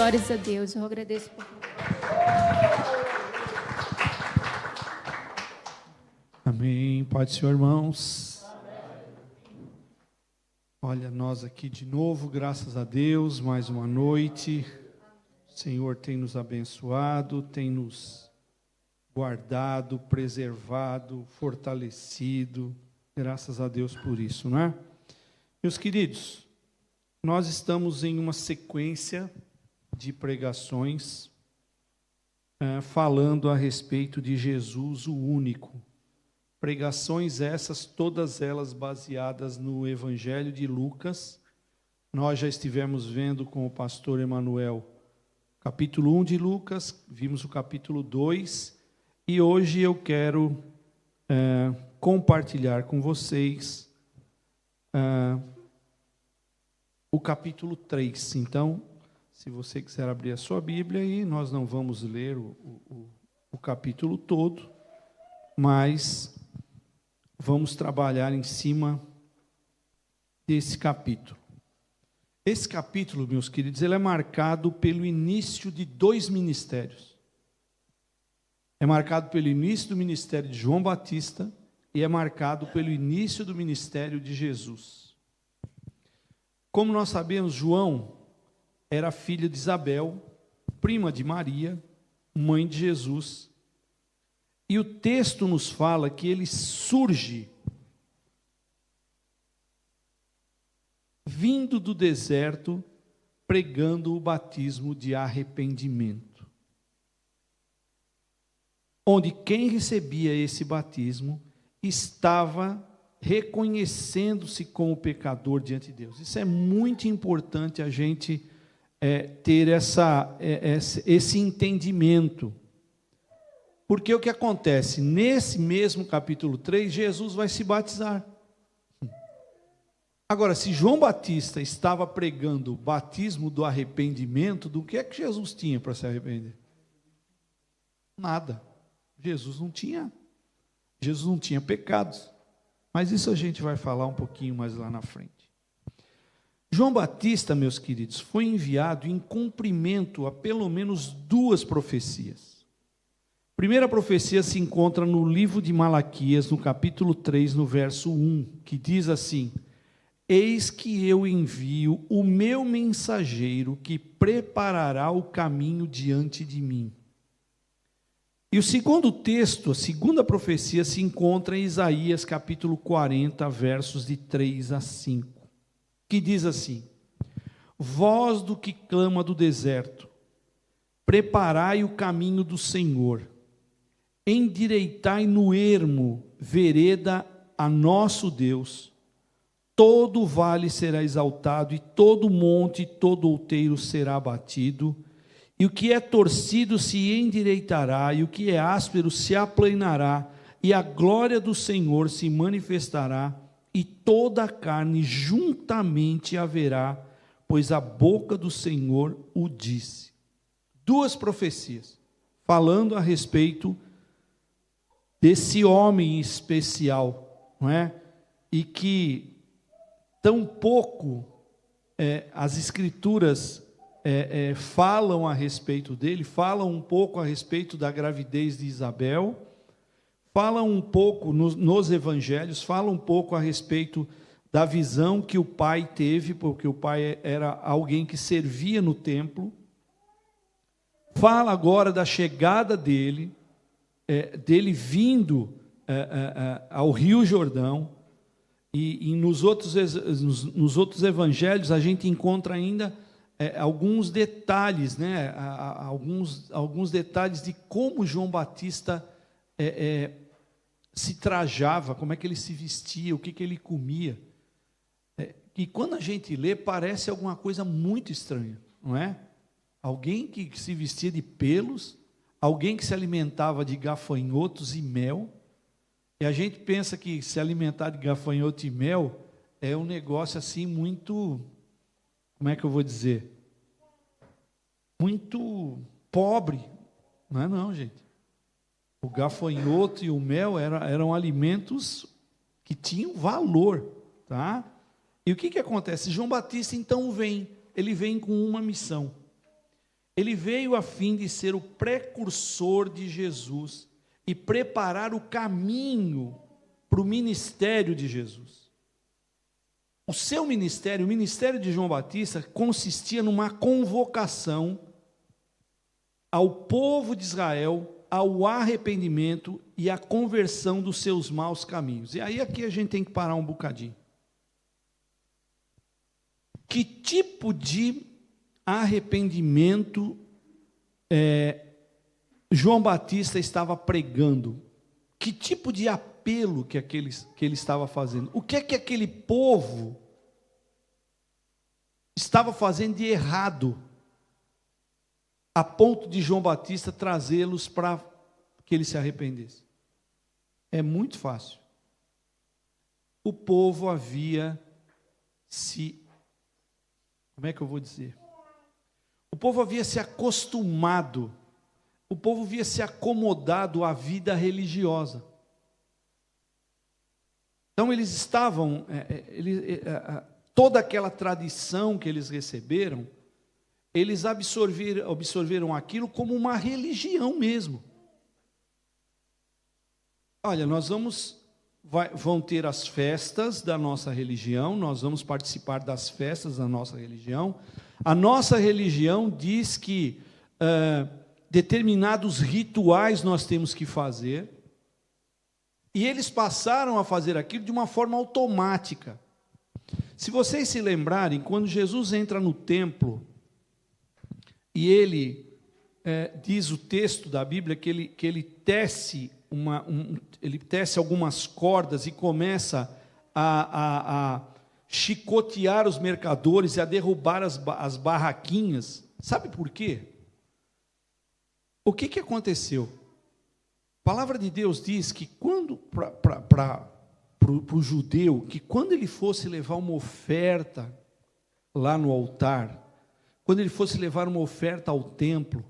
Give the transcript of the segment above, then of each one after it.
Glórias a Deus. Eu agradeço por... Amém. Pode ser, irmãos. Olha, nós aqui de novo, graças a Deus, mais uma noite. O Senhor tem nos abençoado, tem nos guardado, preservado, fortalecido. Graças a Deus por isso, não é? Meus queridos, nós estamos em uma sequência de pregações falando a respeito de Jesus, o único. Pregações essas, todas elas baseadas no Evangelho de Lucas. Nós já estivemos vendo com o pastor Emanuel capítulo 1 de Lucas, vimos o capítulo 2, e hoje eu quero compartilhar com vocês o capítulo 3. Então, se você quiser abrir a sua Bíblia, aí nós não vamos ler o capítulo todo, mas vamos trabalhar em cima desse capítulo. Esse capítulo, meus queridos, ele é marcado pelo início de 2 ministérios. É marcado pelo início do ministério de João Batista e é marcado pelo início do ministério de Jesus. Como nós sabemos, João era filho de Isabel, prima de Maria, mãe de Jesus. E o texto nos fala que ele surge vindo do deserto, pregando o batismo de arrependimento. Onde quem recebia esse batismo estava reconhecendo-se como pecador diante de Deus. Isso é muito importante a gente ter esse entendimento. Porque o que acontece? Nesse mesmo capítulo 3, Jesus vai se batizar. Agora, se João Batista estava pregando o batismo do arrependimento, do que é que Jesus tinha para se arrepender? Nada. Jesus não tinha pecados. Mas isso a gente vai falar um pouquinho mais lá na frente. João Batista, meus queridos, foi enviado em cumprimento a pelo menos 2 profecias. A primeira profecia se encontra no livro de Malaquias, no capítulo 3, no verso 1, que diz assim: eis que eu envio o meu mensageiro que preparará o caminho diante de mim. E o segundo texto, a segunda profecia, se encontra em Isaías capítulo 40, versos de 3 a 5, que diz assim: voz do que clama do deserto, preparai o caminho do Senhor, endireitai no ermo vereda a nosso Deus. Todo vale será exaltado, e todo monte e todo outeiro será abatido, e o que é torcido se endireitará, e o que é áspero se aplanará, e a glória do Senhor se manifestará, e toda a carne juntamente haverá, pois a boca do Senhor o disse. 2 profecias, falando a respeito desse homem especial, não é? E que tão pouco as Escrituras falam a respeito dele, falam um pouco a respeito da gravidez de Isabel, falam um pouco nos evangelhos, falam um pouco a respeito da visão que o pai teve, porque o pai era alguém que servia no templo. Fala agora da chegada dele vindo ao Rio Jordão. E nos outros evangelhos a gente encontra ainda alguns detalhes, né? Alguns detalhes de como João Batista se trajava, como é que ele se vestia, o que ele comia. E quando a gente lê, parece alguma coisa muito estranha, não é? Alguém que se vestia de pelos, alguém que se alimentava de gafanhotos e mel. E a gente pensa que se alimentar de gafanhoto e mel é um negócio assim muito, como é que eu vou dizer? Muito pobre. Não é não, gente. O gafanhoto e o mel eram alimentos que tinham valor, tá? E o que acontece? João Batista então ele vem com uma missão. Ele veio a fim de ser o precursor de Jesus e preparar o caminho para o ministério de Jesus. O seu ministério, o ministério de João Batista, consistia numa convocação ao povo de Israel ao arrependimento e à conversão dos seus maus caminhos. E aí aqui a gente tem que parar um bocadinho. Que tipo de arrependimento João Batista estava pregando? Que tipo de apelo que ele estava fazendo? O que é que aquele povo estava fazendo de errado, a ponto de João Batista trazê-los para que eles se arrependessem? É muito fácil. O povo havia como é que eu vou dizer? O povo havia se acostumado, o povo havia se acomodado à vida religiosa. Então eles estavam, toda aquela tradição que eles receberam, eles absorveram aquilo como uma religião mesmo. Olha, vão ter as festas da nossa religião, nós vamos participar das festas da nossa religião. A nossa religião diz que determinados rituais nós temos que fazer, e eles passaram a fazer aquilo de uma forma automática. Se vocês se lembrarem, quando Jesus entra no templo, e ele diz o texto da Bíblia que ele tece ele tece algumas cordas e começa a chicotear os mercadores e a derrubar as barraquinhas. Sabe por quê? O que aconteceu? A palavra de Deus diz que para o judeu, que quando ele fosse levar uma oferta lá no altar, quando ele fosse levar uma oferta ao templo,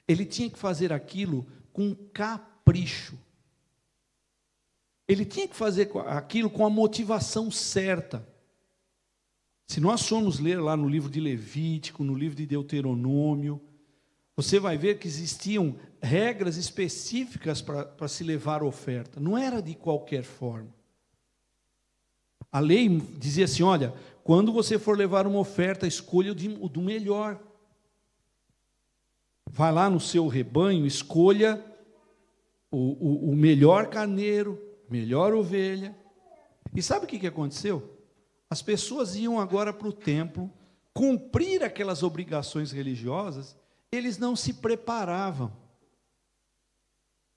ele tinha que fazer aquilo com capricho. Ele tinha que fazer aquilo com a motivação certa. Se nós formos ler lá no livro de Levítico, no livro de Deuteronômio, você vai ver que existiam regras específicas para se levar a oferta. Não era de qualquer forma. A lei dizia assim, olha, quando você for levar uma oferta, escolha o do melhor. Vai lá no seu rebanho, escolha o melhor carneiro, melhor ovelha. E sabe o que aconteceu? As pessoas iam agora para o templo, cumprir aquelas obrigações religiosas, eles não se preparavam.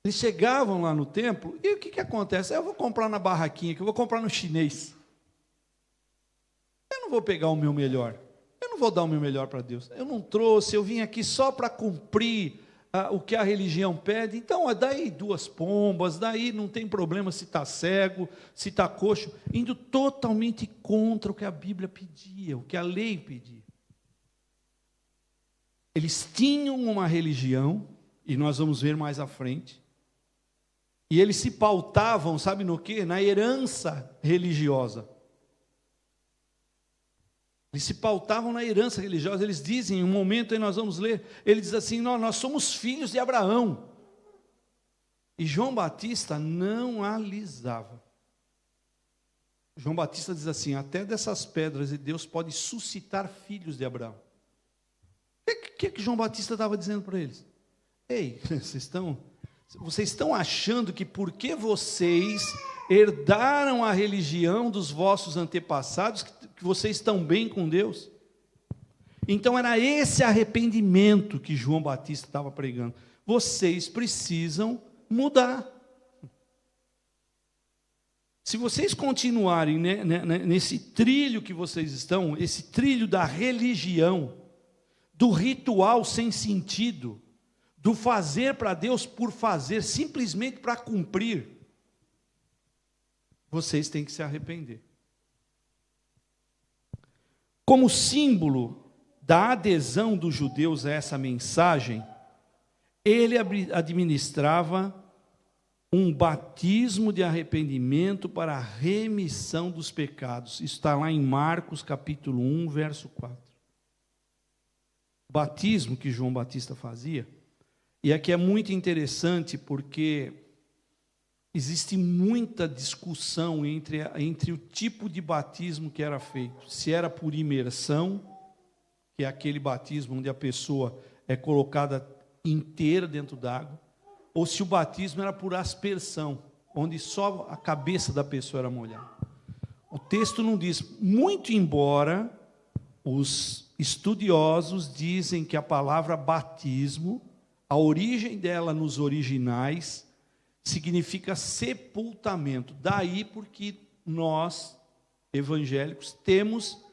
Eles chegavam lá no templo, e o que acontece? Eu vou comprar na barraquinha, que eu vou comprar no chinês. Eu não vou pegar o meu melhor. Eu não vou dar o meu melhor para Deus. Eu não trouxe, eu vim aqui só para cumprir o que a religião pede. Então, daí 2 pombas, daí não tem problema se está cego, se está coxo, indo totalmente contra o que a Bíblia pedia, o que a lei pedia. Eles tinham uma religião, e nós vamos ver mais à frente, e eles se pautavam, sabe no quê? Na herança religiosa. Eles se pautavam na herança religiosa. Eles dizem, em um momento aí nós vamos ler, ele diz assim, nós somos filhos de Abraão. E João Batista não alisava. João Batista diz assim, até dessas pedras Deus pode suscitar filhos de Abraão. O que João Batista estava dizendo para eles? Ei, vocês estão achando que porque vocês herdaram a religião dos vossos antepassados, que vocês estão bem com Deus? Então era esse arrependimento que João Batista estava pregando. Vocês precisam mudar. Se vocês continuarem nesse trilho que vocês estão, esse trilho da religião, do ritual sem sentido, do fazer para Deus por fazer, simplesmente para cumprir, vocês têm que se arrepender. Como símbolo da adesão dos judeus a essa mensagem, ele administrava um batismo de arrependimento para a remissão dos pecados. Isso está lá em Marcos capítulo 1, verso 4. batismo que João Batista fazia, e aqui é muito interessante porque existe muita discussão entre o tipo de batismo que era feito. Se era por imersão, que é aquele batismo onde a pessoa é colocada inteira dentro d'água, ou se o batismo era por aspersão, onde só a cabeça da pessoa era molhada. O texto não diz, muito embora os estudiosos dizem que a palavra batismo, a origem dela nos originais, significa sepultamento. Daí porque nós, evangélicos, temos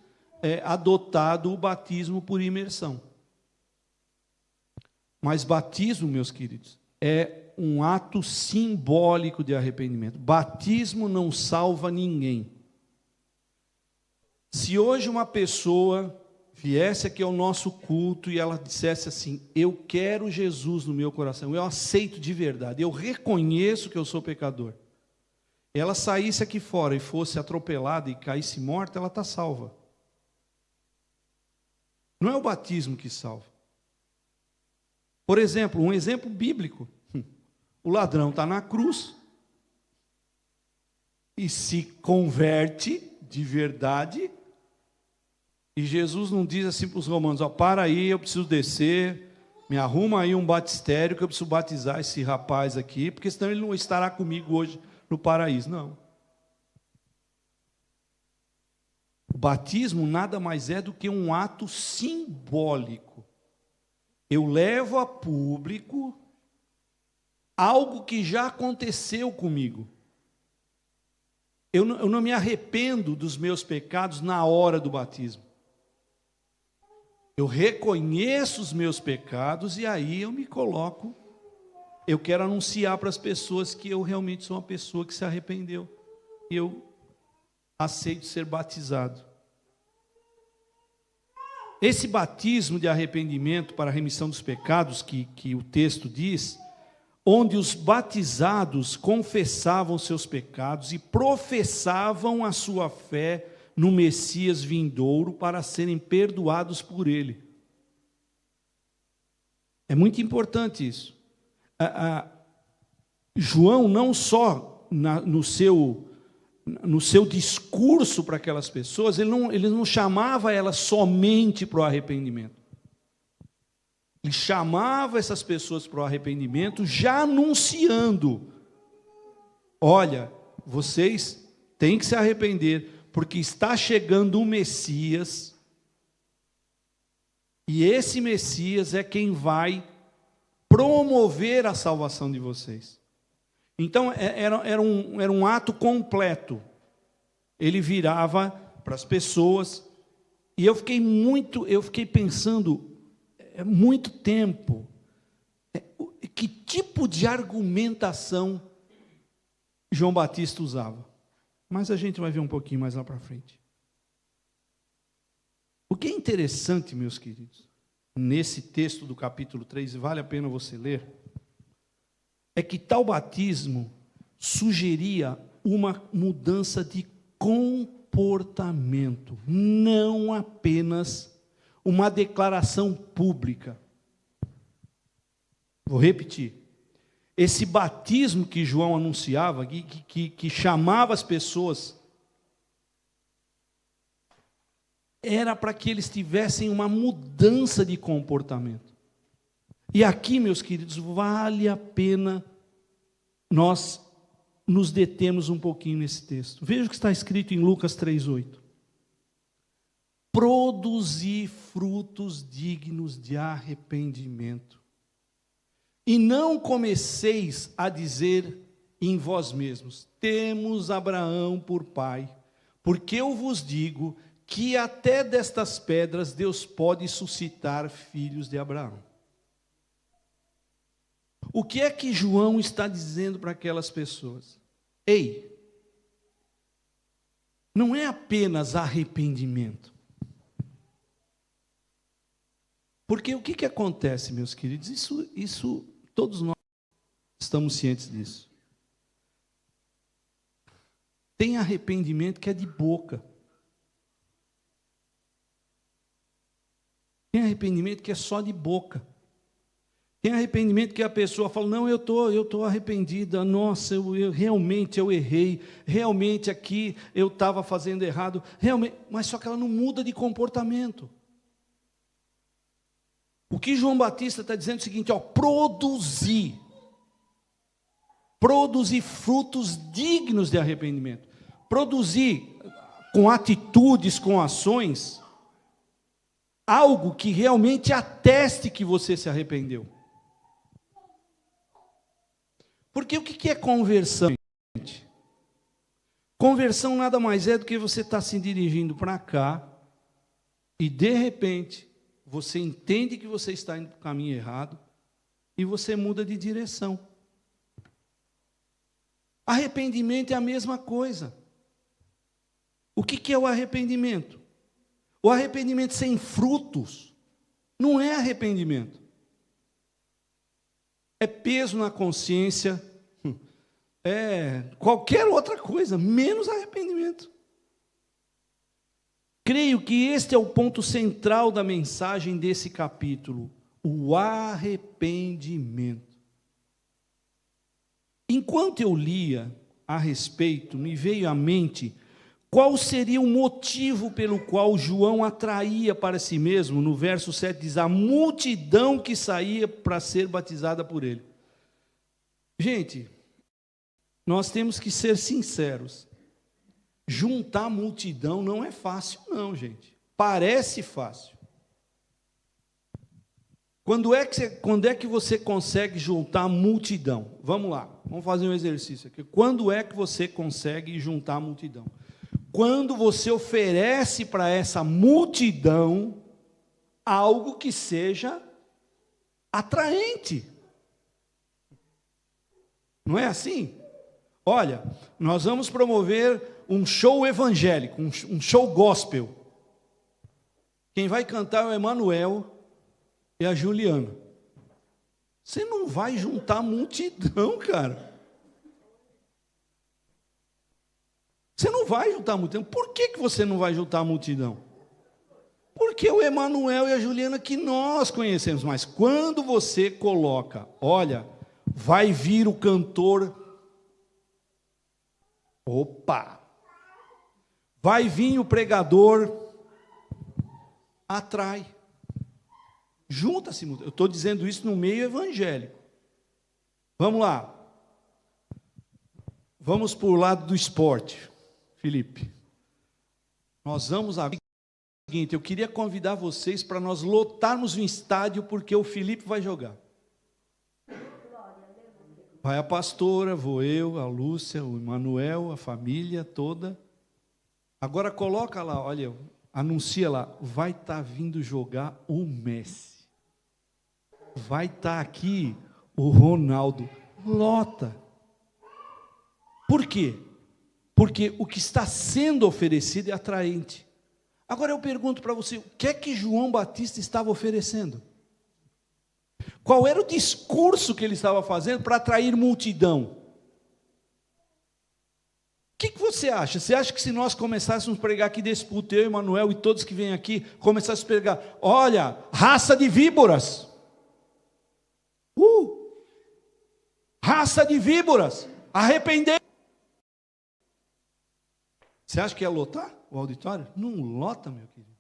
adotado o batismo por imersão. Mas batismo, meus queridos, é um ato simbólico de arrependimento. Batismo não salva ninguém. Se hoje uma pessoa viesse aqui ao nosso culto e ela dissesse assim, eu quero Jesus no meu coração, eu aceito de verdade, eu reconheço que eu sou pecador, ela saísse aqui fora e fosse atropelada e caísse morta, ela está salva. Não é o batismo que salva. Por exemplo, um exemplo bíblico, o ladrão está na cruz e se converte de verdade. E Jesus não diz assim para os romanos, para aí, eu preciso descer, me arruma aí um batistério que eu preciso batizar esse rapaz aqui, porque senão ele não estará comigo hoje no paraíso. Não. O batismo nada mais é do que um ato simbólico. Eu levo a público algo que já aconteceu comigo. Eu não me arrependo dos meus pecados na hora do batismo. Eu reconheço os meus pecados e aí eu me coloco. Eu quero anunciar para as pessoas que eu realmente sou uma pessoa que se arrependeu. E eu aceito ser batizado. Esse batismo de arrependimento para a remissão dos pecados que o texto diz, onde os batizados confessavam seus pecados e professavam a sua fé no Messias vindouro para serem perdoados por ele. É muito importante isso. João não só no seu discurso para aquelas pessoas, ele não chamava elas somente para o arrependimento. Ele chamava essas pessoas para o arrependimento, já anunciando: olha, vocês têm que se arrepender, porque está chegando um Messias, e esse Messias é quem vai promover a salvação de vocês. Então, era um ato completo. Ele virava para as pessoas, e eu fiquei pensando, muito tempo, que tipo de argumentação João Batista usava. Mas a gente vai ver um pouquinho mais lá para frente. O que é interessante, meus queridos, nesse texto do capítulo 3, e vale a pena você ler, é que tal batismo sugeria uma mudança de comportamento, não apenas uma declaração pública. Vou repetir. Esse batismo que João anunciava, que chamava as pessoas, era para que eles tivessem uma mudança de comportamento. E aqui, meus queridos, vale a pena nós nos determos um pouquinho nesse texto. Veja o que está escrito em Lucas 3:8. Produzir frutos dignos de arrependimento. E não comeceis a dizer em vós mesmos, temos Abraão por pai, porque eu vos digo que até destas pedras Deus pode suscitar filhos de Abraão. O que é que João está dizendo para aquelas pessoas? Ei, não é apenas arrependimento. Porque o que acontece, meus queridos? Isso todos nós estamos cientes disso. Tem arrependimento que é de boca. Tem arrependimento que é só de boca. Tem arrependimento que a pessoa fala, não, eu tô arrependida, nossa, realmente eu errei, realmente aqui eu estava fazendo errado, realmente, mas só que ela não muda de comportamento. O que João Batista está dizendo é o seguinte, produzir frutos dignos de arrependimento, produzir com atitudes, com ações, algo que realmente ateste que você se arrependeu. Porque o que é conversão, gente? Conversão nada mais é do que você estar se dirigindo para cá e de repente você entende que você está indo para o caminho errado e você muda de direção. Arrependimento é a mesma coisa. O que é o arrependimento? O arrependimento sem frutos não é arrependimento. É peso na consciência, é qualquer outra coisa, menos arrependimento. Creio que este é o ponto central da mensagem desse capítulo, o arrependimento. Enquanto eu lia a respeito, me veio à mente qual seria o motivo pelo qual João atraía para si mesmo, no verso 7 diz, a multidão que saía para ser batizada por ele. Gente, nós temos que ser sinceros. Juntar multidão não é fácil não, gente. Parece fácil. Quando é que você consegue juntar multidão? Vamos lá, vamos fazer um exercício aqui. Quando é que você consegue juntar multidão? Quando você oferece para essa multidão algo que seja atraente. Não é assim? Olha, nós vamos promover um show evangélico, um show gospel. Quem vai cantar é o Emanuel e a Juliana. Você não vai juntar multidão, cara. Você não vai juntar a multidão. Por que você não vai juntar a multidão? Porque o Emanuel e a Juliana que nós conhecemos. Mas quando você coloca, olha, vai vir o cantor. Opa! Vai vir o pregador. Atrai. Junta-se. Eu estou dizendo isso no meio evangélico. Vamos lá. Vamos para o lado do esporte. Felipe, nós vamos agora. O seguinte, eu queria convidar vocês para nós lotarmos o estádio, porque o Felipe vai jogar. Vai a pastora, vou eu, a Lúcia, o Emanuel, a família toda. Agora coloca lá, olha, anuncia lá, vai estar vindo jogar o Messi. Vai estar aqui o Ronaldo. Lota. Por quê? Porque o que está sendo oferecido é atraente. Agora eu pergunto para você, o que é que João Batista estava oferecendo? Qual era o discurso que ele estava fazendo para atrair multidão? O que você acha? Você acha que se nós começássemos a pregar aqui desse púlpito, eu, Emanuel e todos que vêm aqui, começássemos a pregar, olha, raça de víboras. Raça de víboras, arrepender. Você acha que ia lotar o auditório? Não lota, meu querido.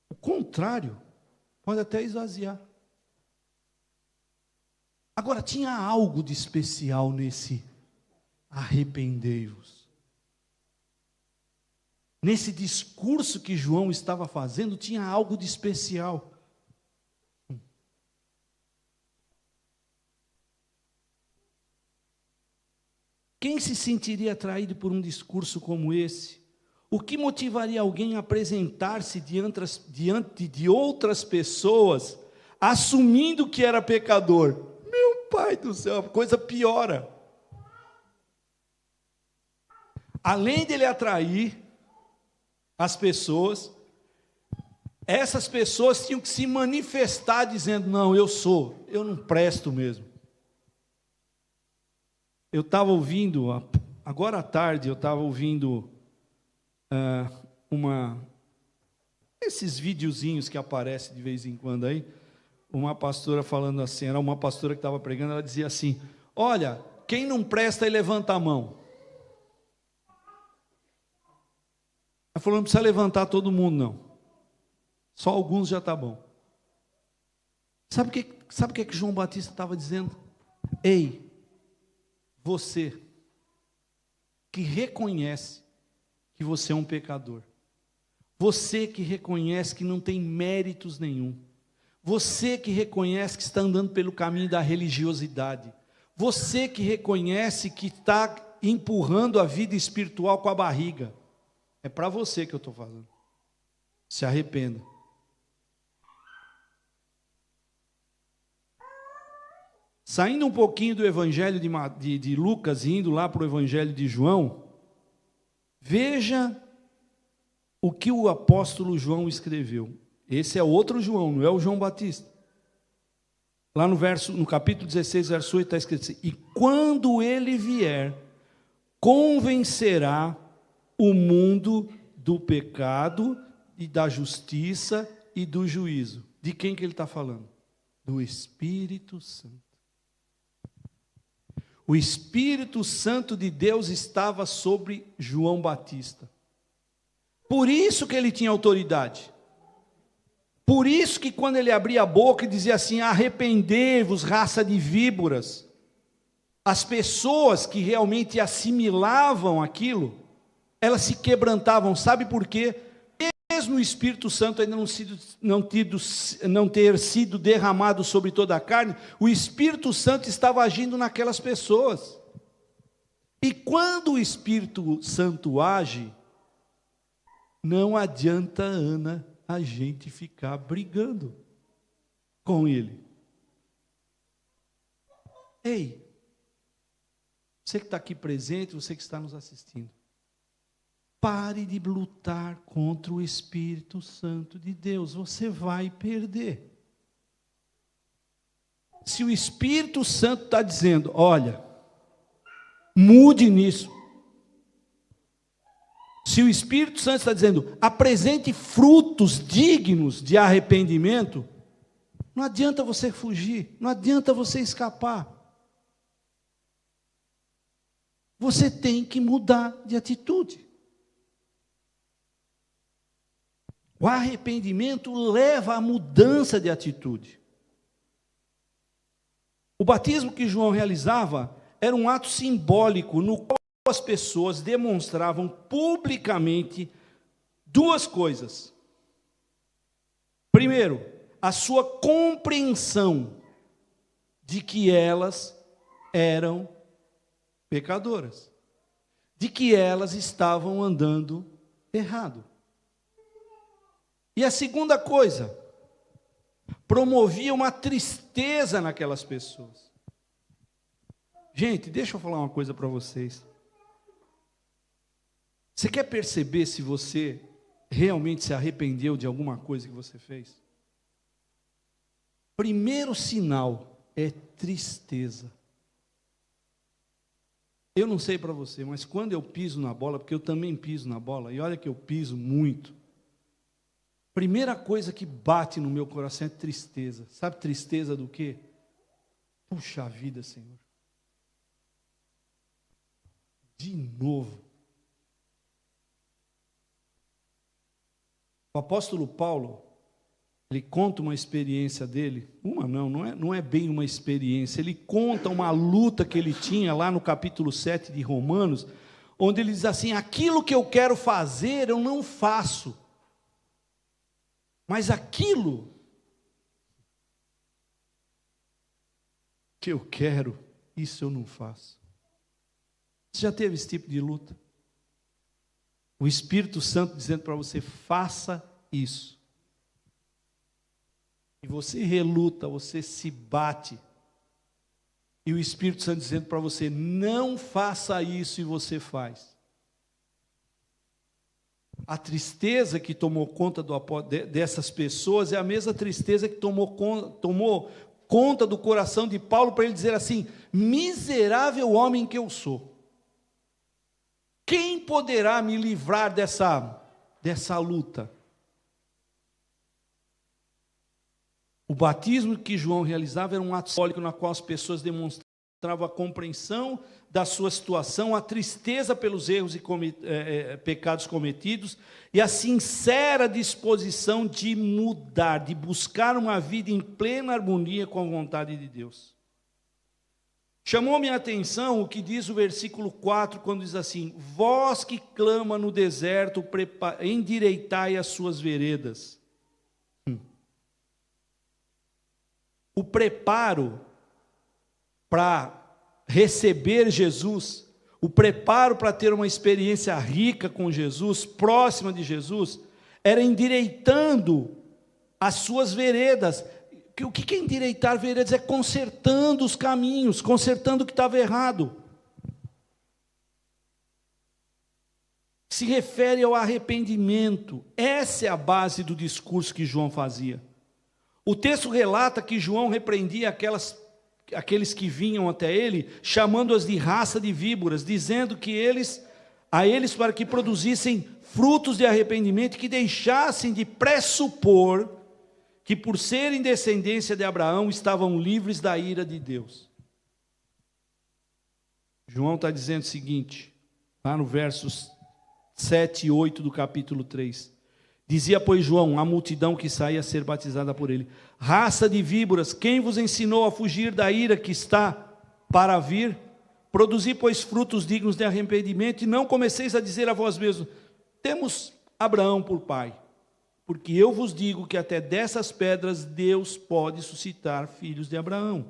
O contrário, pode até esvaziar. Agora, tinha algo de especial nesse arrependei-vos. Nesse discurso que João estava fazendo, tinha algo de especial. Quem se sentiria atraído por um discurso como esse? O que motivaria alguém a apresentar-se diante de outras pessoas, assumindo que era pecador? Meu pai do céu, a coisa piora. Além dele atrair as pessoas, essas pessoas tinham que se manifestar dizendo, não, eu não presto mesmo. Eu estava ouvindo, agora à tarde, eu estava ouvindo esses videozinhos que aparecem de vez em quando aí, uma pastora falando assim, era uma pastora que estava pregando, ela dizia assim, olha, quem não presta aí levanta a mão. Ela falou, não precisa levantar todo mundo não, só alguns já está bom. Sabe o que João Batista estava dizendo? Ei, você que reconhece que você é um pecador, você que reconhece que não tem méritos nenhum, você que reconhece que está andando pelo caminho da religiosidade, você que reconhece que está empurrando a vida espiritual com a barriga, é para você que eu estou falando. Se arrependa. Saindo um pouquinho do evangelho de Lucas e indo lá para o evangelho de João, veja o que o apóstolo João escreveu. Esse é outro João, não é o João Batista. Lá no capítulo 16, verso 8, está escrito assim, e quando ele vier, convencerá o mundo do pecado e da justiça e do juízo. De quem que ele está falando? Do Espírito Santo. O Espírito Santo de Deus estava sobre João Batista. Por isso que ele tinha autoridade. Por isso que quando ele abria a boca e dizia assim, arrependei-vos, raça de víboras, as pessoas que realmente assimilavam aquilo, elas se quebrantavam. Sabe por quê? Mesmo o Espírito Santo ainda não ter sido derramado sobre toda a carne, o Espírito Santo estava agindo naquelas pessoas. E quando o Espírito Santo age, não adianta, Ana, a gente ficar brigando com ele. Ei, você que está aqui presente, você que está nos assistindo, pare de lutar contra o Espírito Santo de Deus, você vai perder. Se o Espírito Santo está dizendo, olha, mude nisso. Se o Espírito Santo está dizendo, apresente frutos dignos de arrependimento, não adianta você fugir, não adianta você escapar. Você tem que mudar de atitude. O arrependimento leva à mudança de atitude. O batismo que João realizava era um ato simbólico no qual as pessoas demonstravam publicamente duas coisas. Primeiro, a sua compreensão de que elas eram pecadoras, de que elas estavam andando errado. E a segunda coisa, promovia uma tristeza naquelas pessoas. Gente, deixa eu falar uma coisa para vocês. Você quer perceber se você realmente se arrependeu de alguma coisa que você fez? Primeiro sinal é tristeza. Eu não sei para você, mas quando eu piso na bola, porque eu também piso na bola, e olha que eu piso muito, primeira coisa que bate no meu coração é tristeza. Sabe tristeza do quê? Puxa vida, Senhor. De novo. O apóstolo Paulo, ele conta uma experiência dele, não é bem uma experiência, ele conta uma luta que ele tinha lá no capítulo 7 de Romanos, onde ele diz assim, aquilo que eu quero fazer eu não faço, mas aquilo que eu quero, isso eu não faço. Você já teve esse tipo de luta? O Espírito Santo dizendo para você, faça isso. E você reluta, você se bate. E o Espírito Santo dizendo para você, não faça isso, e você faz. A tristeza que tomou conta dessas pessoas é a mesma tristeza que tomou conta do coração de Paulo, para ele dizer assim, miserável homem que eu sou. Quem poderá me livrar dessa luta? O batismo que João realizava era um ato simbólico na qual as pessoas demonstravam a compreensão da sua situação, a tristeza pelos erros e pecados cometidos e a sincera disposição de mudar, de buscar uma vida em plena harmonia com a vontade de Deus. Chamou minha atenção o que diz o versículo 4, quando diz assim: vós que clama no deserto, endireitai as suas veredas. O preparo para receber Jesus, o preparo para ter uma experiência rica com Jesus, próxima de Jesus, era endireitando as suas veredas. O que é endireitar veredas? É consertando os caminhos, consertando o que estava errado. Se refere ao arrependimento. Essa é a base do discurso que João fazia. O texto relata que João repreendia aqueles que vinham até ele, chamando-as de raça de víboras, dizendo que a eles para que produzissem frutos de arrependimento, que deixassem de pressupor que por serem descendência de Abraão estavam livres da ira de Deus. João está dizendo o seguinte, lá no versos 7 e 8 do capítulo 3. Dizia, pois, João, a multidão que saía a ser batizada por ele: raça de víboras, quem vos ensinou a fugir da ira que está para vir? Produzi, pois, frutos dignos de arrependimento, e não comeceis a dizer a vós mesmos: temos Abraão por pai. Porque eu vos digo que até dessas pedras Deus pode suscitar filhos de Abraão.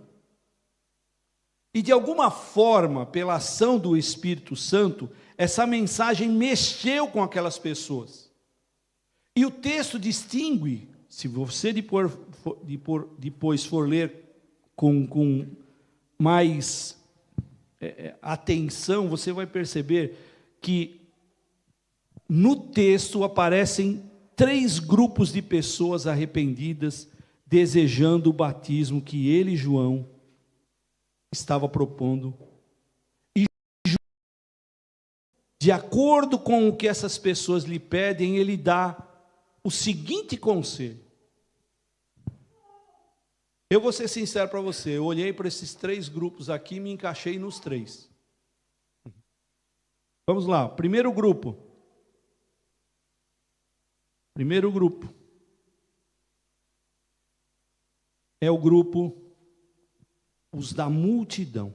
E de alguma forma, pela ação do Espírito Santo, essa mensagem mexeu com aquelas pessoas. E o texto distingue, se você depois for ler com mais atenção, você vai perceber que no texto aparecem 3 grupos de pessoas arrependidas, desejando o batismo que ele, João, estava propondo. E de acordo com o que essas pessoas lhe pedem, ele dá o seguinte conselho. Eu vou ser sincero para você, eu olhei para esses 3 grupos aqui e me encaixei nos 3. Vamos lá, primeiro grupo. Primeiro grupo é o grupo, os da multidão.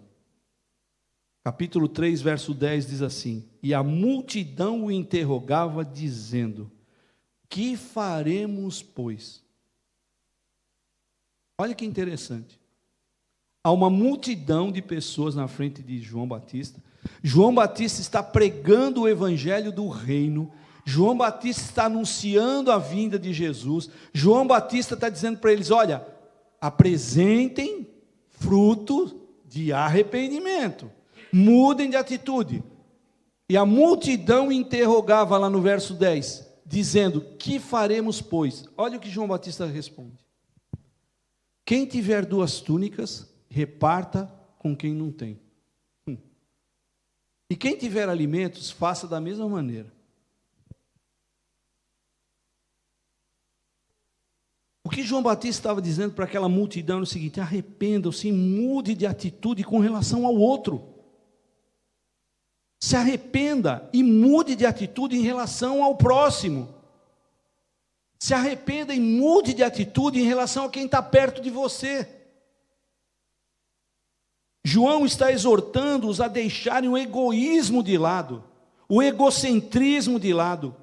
Capítulo 3, verso 10 diz assim: e a multidão o interrogava, dizendo: que faremos, pois? Olha que interessante. Há uma multidão de pessoas na frente de João Batista. João Batista está pregando o evangelho do reino. João Batista está anunciando a vinda de Jesus. João Batista está dizendo para eles: olha, apresentem fruto de arrependimento. Mudem de atitude. E a multidão interrogava lá no verso 10, dizendo: que faremos, pois? Olha o que João Batista responde: quem tiver 2 túnicas, reparta com quem não tem. E quem tiver alimentos, faça da mesma maneira. O que João Batista estava dizendo para aquela multidão é o seguinte: arrependam-se e mude de atitude com relação ao outro. Se arrependa e mude de atitude em relação ao próximo. Se arrependa e mude de atitude em relação a quem está perto de você. João está exortando-os a deixarem o egoísmo de lado, o egocentrismo de lado,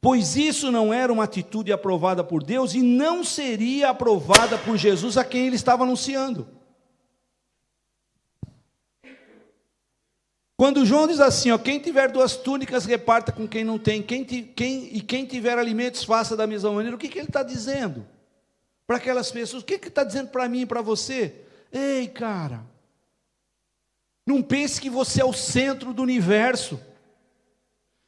pois isso não era uma atitude aprovada por Deus e não seria aprovada por Jesus, a quem ele estava anunciando. Quando João diz assim, ó, quem tiver 2 túnicas, reparta com quem não tem, quem tiver alimentos, faça da mesma maneira. O que ele está dizendo para aquelas pessoas? O que ele está dizendo para mim e para você? Ei, cara, não pense que você é o centro do universo.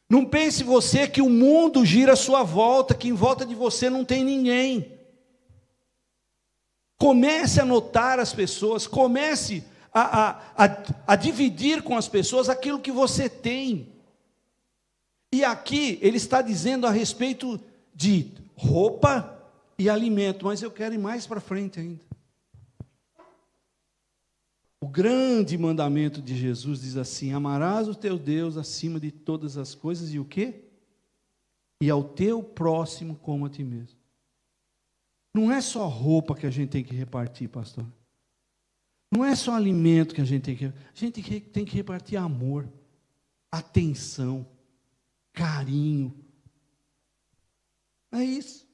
Não pense você que o mundo gira à sua volta, que em volta de você não tem ninguém. Comece a notar as pessoas, comece a dividir com as pessoas aquilo que você tem. E aqui ele está dizendo a respeito de roupa, e alimento, mas eu quero ir mais para frente ainda. O grande mandamento de Jesus diz assim: amarás o teu Deus acima de todas as coisas, e o quê? E ao teu próximo como a ti mesmo. Não é só roupa que a gente tem que repartir, pastor. Não é só alimento que a gente tem que repartir amor, atenção, carinho. É isso.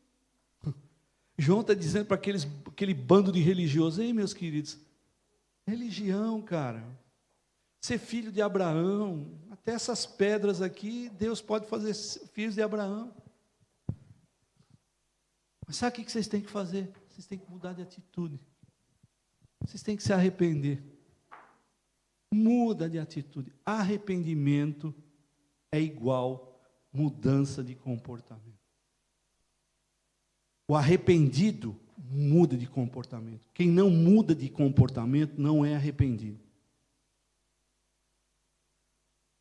João está dizendo para aquele bando de religiosos: ei, meus queridos, religião, cara, ser filho de Abraão, até essas pedras aqui, Deus pode fazer filhos de Abraão. Mas sabe o que vocês têm que fazer? Vocês têm que mudar de atitude. Vocês têm que se arrepender. Muda de atitude. Arrependimento é igual mudança de comportamento. O arrependido muda de comportamento. Quem não muda de comportamento não é arrependido.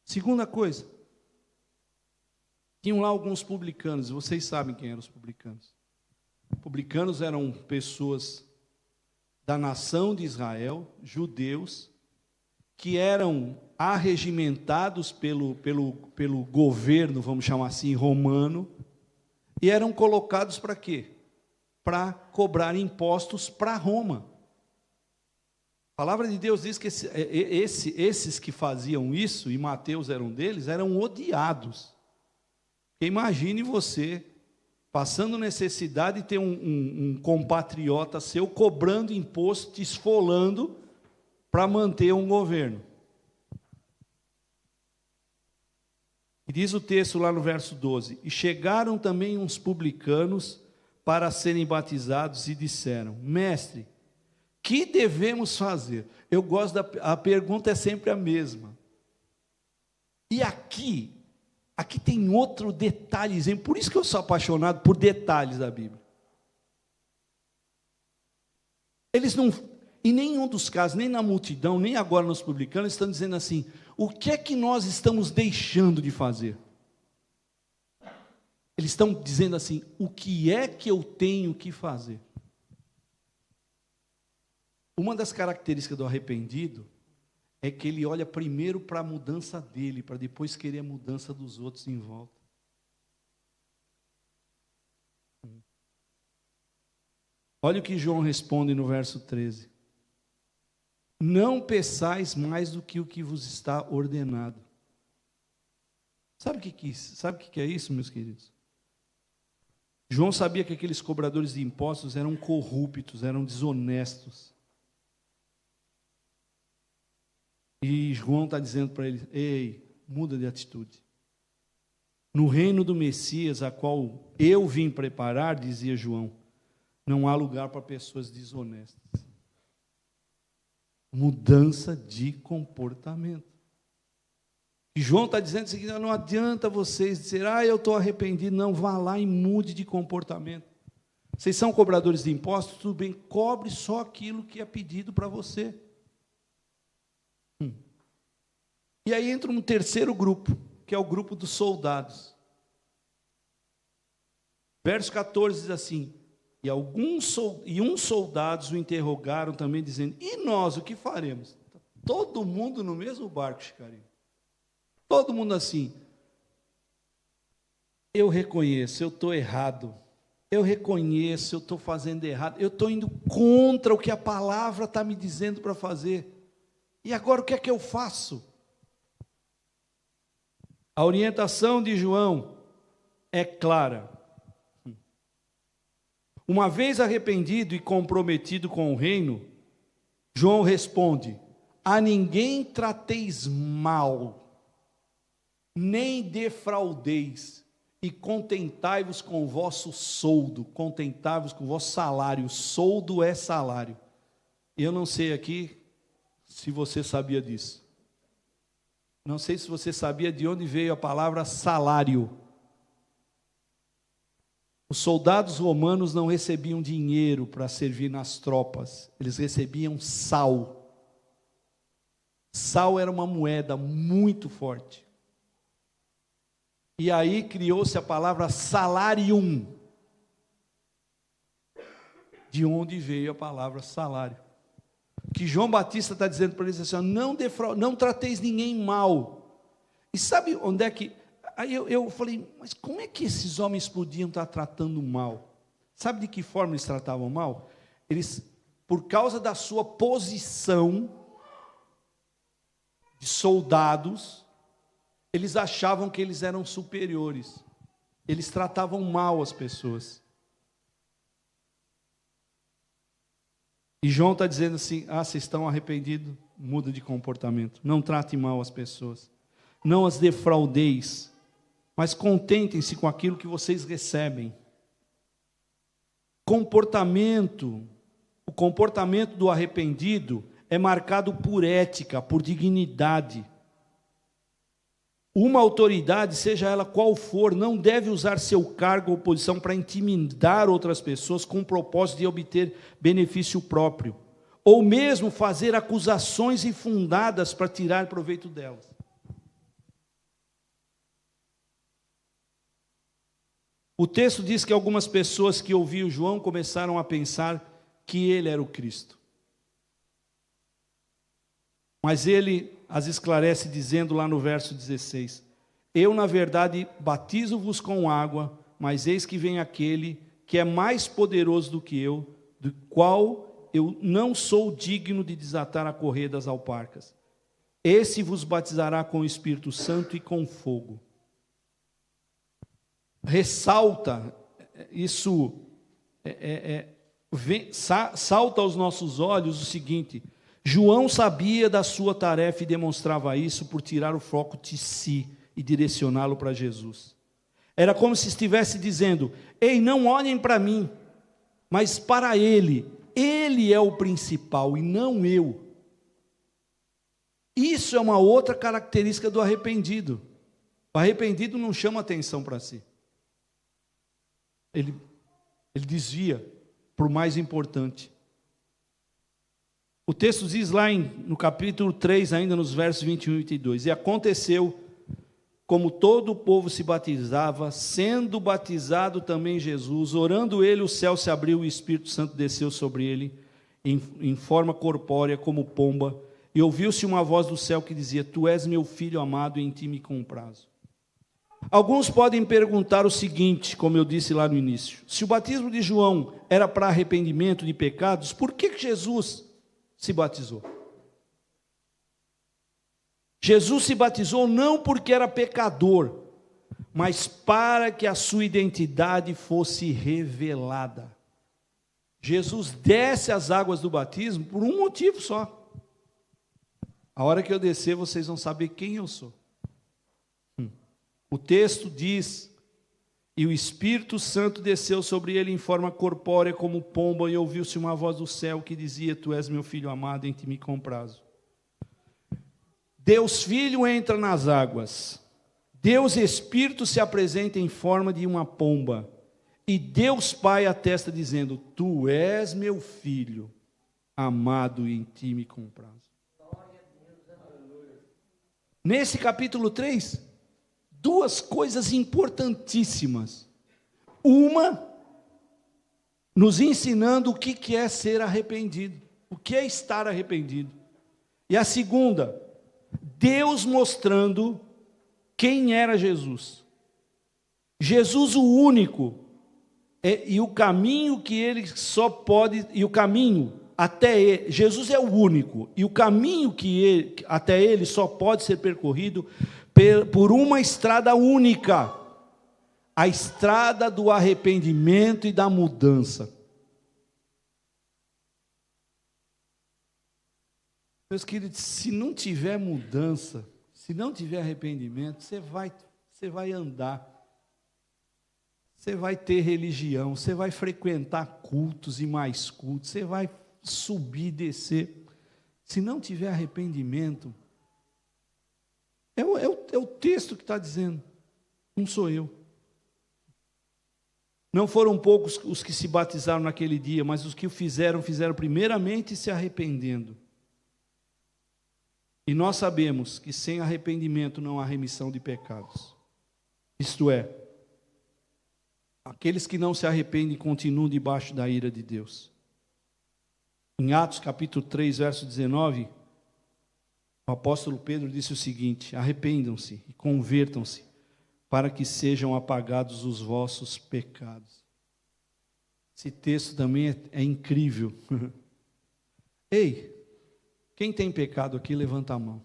Segunda coisa, tinham lá alguns publicanos, vocês sabem quem eram os publicanos. Publicanos eram pessoas da nação de Israel, judeus, que eram arregimentados pelo governo, vamos chamar assim, romano, e eram colocados para quê? Para cobrar impostos para Roma. A palavra de Deus diz que esses que faziam isso, e Mateus era um deles, eram odiados. Imagine você passando necessidade e ter um compatriota seu cobrando imposto, te esfolando para manter um governo. E diz o texto lá no verso 12: e chegaram também uns publicanos para serem batizados e disseram: mestre, que devemos fazer? Eu gosto a pergunta é sempre a mesma. E aqui tem outro detalhezinho, por isso que eu sou apaixonado por detalhes da Bíblia. Eles não, em nenhum dos casos, nem na multidão, nem agora nos publicanos, estão dizendo assim: o que é que nós estamos deixando de fazer? Eles estão dizendo assim: o que é que eu tenho que fazer? Uma das características do arrependido é que ele olha primeiro para a mudança dele, para depois querer a mudança dos outros em volta. Olha o que João responde no verso 13: não peçais mais do que o que vos está ordenado. Sabe o que é isso, meus queridos? João sabia que aqueles cobradores de impostos eram corruptos, eram desonestos. E João está dizendo para eles: ei, muda de atitude. No reino do Messias, a qual eu vim preparar, dizia João, não há lugar para pessoas desonestas. Mudança de comportamento. E João está dizendo o seguinte: não adianta vocês dizer, eu estou arrependido. Não, vá lá e mude de comportamento. Vocês são cobradores de impostos, tudo bem, cobre só aquilo que é pedido para você. E aí entra um terceiro grupo, que é o grupo dos soldados. Verso 14 diz assim: e uns soldados o interrogaram também, dizendo: e nós, o que faremos? Todo mundo no mesmo barco, Chicarinho. Todo mundo assim: eu reconheço, eu estou errado. Eu reconheço, eu estou fazendo errado. Eu estou indo contra o que a palavra está me dizendo para fazer. E agora o que é que eu faço? A orientação de João é clara. Uma vez arrependido e comprometido com o reino, João responde: a ninguém trateis mal, nem defraudeis, e contentai-vos com o vosso soldo, contentai-vos com o vosso salário. Soldo é salário. Eu não sei aqui se você sabia disso. Não sei se você sabia de onde veio a palavra salário. Os soldados romanos não recebiam dinheiro para servir nas tropas, eles recebiam sal. Sal era uma moeda muito forte. E aí criou-se a palavra salarium. de onde veio a palavra salário. Que João Batista está dizendo para eles assim: não trateis ninguém mal. E sabe onde é que... Aí eu falei, mas como é que esses homens podiam estar tratando mal? Sabe de que forma eles tratavam mal? Eles, por causa da sua posição de soldados, eles achavam que eles eram superiores. Eles tratavam mal as pessoas. E João está dizendo assim: vocês estão arrependidos, muda de comportamento. Não trate mal as pessoas. Não as defraudeis, mas contentem-se com aquilo que vocês recebem. O comportamento do arrependido é marcado por ética, por dignidade. Uma autoridade, seja ela qual for, não deve usar seu cargo ou posição para intimidar outras pessoas com o propósito de obter benefício próprio, ou mesmo fazer acusações infundadas para tirar proveito delas. O texto diz que algumas pessoas que ouviam João começaram a pensar que ele era o Cristo. Mas ele as esclarece dizendo lá no verso 16: eu, na verdade, batizo-vos com água, mas eis que vem aquele que é mais poderoso do que eu, do qual eu não sou digno de desatar a correia das alparcas. Esse vos batizará com o Espírito Santo e com fogo. Ressalta, isso salta aos nossos olhos o seguinte: João sabia da sua tarefa e demonstrava isso por tirar o foco de si e direcioná-lo para Jesus. Era como se estivesse dizendo: ei, não olhem para mim, mas para Ele. Ele é o principal e não eu. Isso é uma outra característica do arrependido. O arrependido não chama atenção para si. Ele desvia para o mais importante. O texto diz lá no capítulo 3, ainda nos versos 21 e 22, e aconteceu, como todo o povo se batizava, sendo batizado também Jesus, orando ele, o céu se abriu e o Espírito Santo desceu sobre ele, em forma corpórea, como pomba, e ouviu-se uma voz do céu que dizia: tu és meu filho amado, e em ti me comprazo. Alguns podem perguntar o seguinte, como eu disse lá no início: se o batismo de João era para arrependimento de pecados, por que Jesus se batizou? Jesus se batizou não porque era pecador, mas para que a sua identidade fosse revelada. Jesus desce as águas do batismo por um motivo só: a hora que eu descer, vocês vão saber quem eu sou. O texto diz: e o Espírito Santo desceu sobre ele em forma corpórea como pomba, e ouviu-se uma voz do céu que dizia: tu és meu filho amado, em ti me comprazo. Deus Filho entra nas águas, Deus Espírito se apresenta em forma de uma pomba, e Deus Pai atesta dizendo: tu és meu filho amado, e em ti me comprazo. Nesse capítulo 3, duas coisas importantíssimas. Uma, nos ensinando o que é ser arrependido, o que é estar arrependido. E a segunda, Deus mostrando quem era Jesus. Jesus o único, e o caminho que ele só pode, e o caminho até ele, Jesus é o único, e o caminho que até ele só pode ser percorrido por uma estrada única, a estrada do arrependimento e da mudança. Meus queridos, se não tiver mudança, se não tiver arrependimento, você vai andar, você vai ter religião, você vai frequentar cultos e mais cultos, você vai subir e descer. Se não tiver arrependimento, é o texto que está dizendo, não sou eu. Não foram poucos os que se batizaram naquele dia, mas os que o fizeram primeiramente se arrependendo. E nós sabemos que sem arrependimento não há remissão de pecados. Isto é, aqueles que não se arrependem continuam debaixo da ira de Deus. Em Atos capítulo 3, verso 19, o apóstolo Pedro disse o seguinte: arrependam-se e convertam-se, para que sejam apagados os vossos pecados. Esse texto também é incrível. Ei, quem tem pecado aqui, levanta a mão.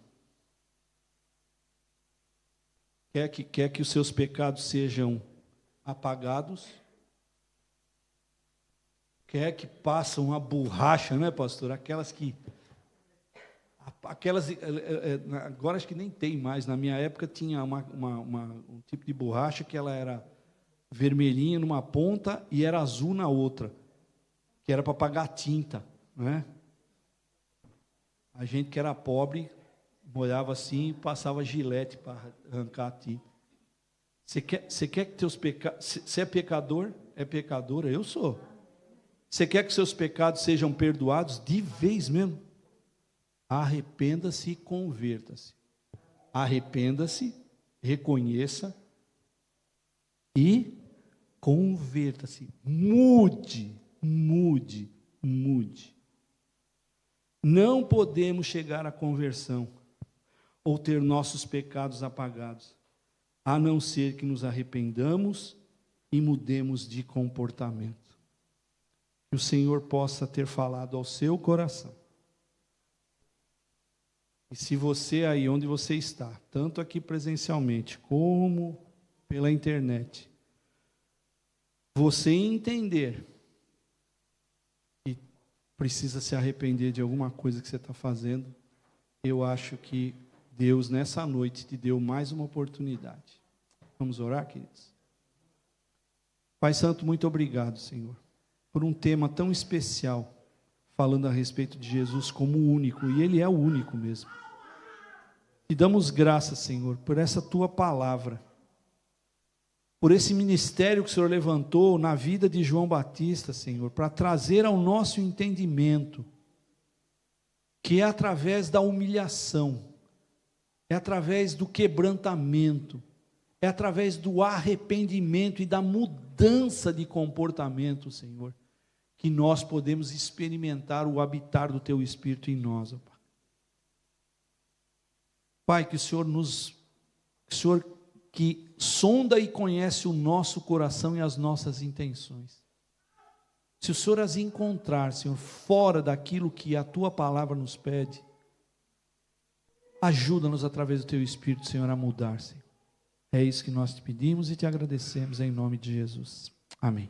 Quer que os seus pecados sejam apagados? Quer que passam uma borracha, não é, pastor? Aquelas, agora acho que nem tem mais. Na minha época tinha um tipo de borracha que ela era vermelhinha numa ponta e era azul na outra, que era para apagar tinta, não é? A gente que era pobre molhava assim e passava gilete para arrancar a tinta. Você quer que teus pecados... Você é pecador? É pecadora? Eu sou. Você quer que seus pecados sejam perdoados? De vez mesmo. Arrependa-se e converta-se. Arrependa-se, reconheça e converta-se. Mude. Não podemos chegar à conversão ou ter nossos pecados apagados, a não ser que nos arrependamos e mudemos de comportamento. Que o Senhor possa ter falado ao seu coração. E se você aí onde você está, tanto aqui presencialmente como pela internet, você entender que precisa se arrepender de alguma coisa que você está fazendo, eu acho que Deus nessa noite te deu mais uma oportunidade. Vamos orar, queridos? Pai Santo, muito obrigado, Senhor, por um tema tão especial, falando a respeito de Jesus como o único, e Ele é o único mesmo. Te damos graças, Senhor, por essa Tua palavra, por esse ministério que o Senhor levantou na vida de João Batista, Senhor, para trazer ao nosso entendimento, que é através da humilhação, é através do quebrantamento, é através do arrependimento e da mudança de comportamento, Senhor, que nós podemos experimentar o habitar do Teu Espírito em nós, ó Pai. Pai, que o Senhor que sonda e conhece o nosso coração e as nossas intenções. Se o Senhor as encontrar, Senhor, fora daquilo que a Tua palavra nos pede, ajuda-nos através do Teu Espírito, Senhor, a mudar, Senhor. É isso que nós te pedimos e te agradecemos em nome de Jesus. Amém.